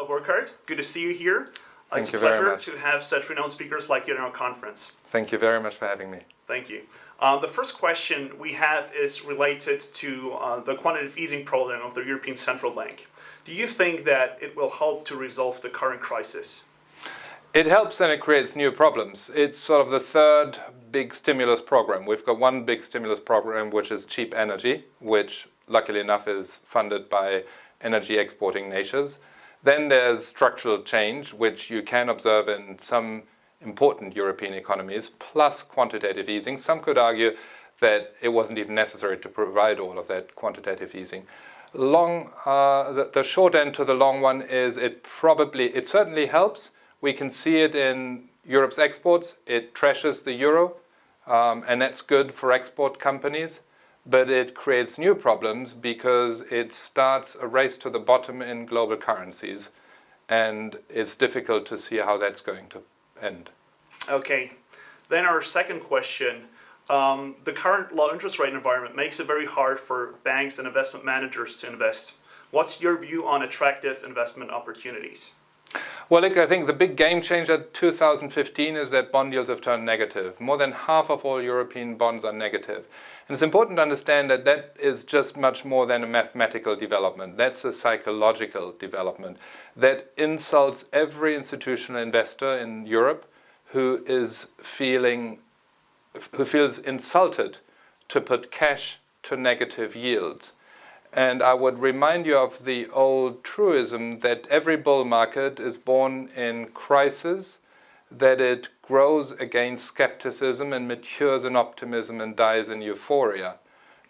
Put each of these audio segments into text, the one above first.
Hello, Burkhard. Good to see you here. It's a pleasure to have such renowned speakers like you in our conference. Thank you very much for having me. Thank you. The first question we have is related to the quantitative easing program of the European Central Bank. Do you think that it will help to resolve the current crisis? It helps and it creates new problems. It's sort of the third big stimulus program. We've got one big stimulus program, which is cheap energy, which luckily enough is funded by energy exporting nations. Then there's structural change, which you can observe in some important European economies, plus quantitative easing. Some could argue that it wasn't even necessary to provide all of that quantitative easing. The short end to the long one is it certainly helps. We can see it in Europe's exports. It trashes the euro, and that's good for export companies. But it creates new problems because it starts a race to the bottom in global currencies. And it's difficult to see how that's going to end. Okay. Then our second question. The current low interest rate environment makes it very hard for banks and investment managers to invest. What's your view on attractive investment opportunities? Well, look, I think the big game changer 2015 is that bond yields have turned negative. More than half of all European bonds are negative. And it's important to understand that that is just much more than a mathematical development. That's a psychological development that insults every institutional investor in Europe who feels insulted to put cash to negative yields. And I would remind you of the old truism that every bull market is born in crisis, that it grows against skepticism and matures in optimism and dies in euphoria.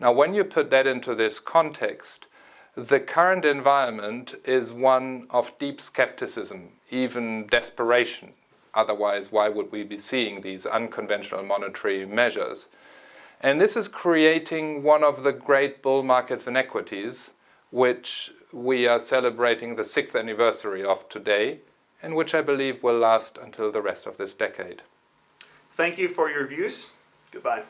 Now, when you put that into this context, the current environment is one of deep skepticism, even desperation. Otherwise, why would we be seeing these unconventional monetary measures? And this is creating one of the great bull markets in equities, which we are celebrating the 6th anniversary of today, and which I believe will last until the rest of this decade. Thank you for your views. Goodbye.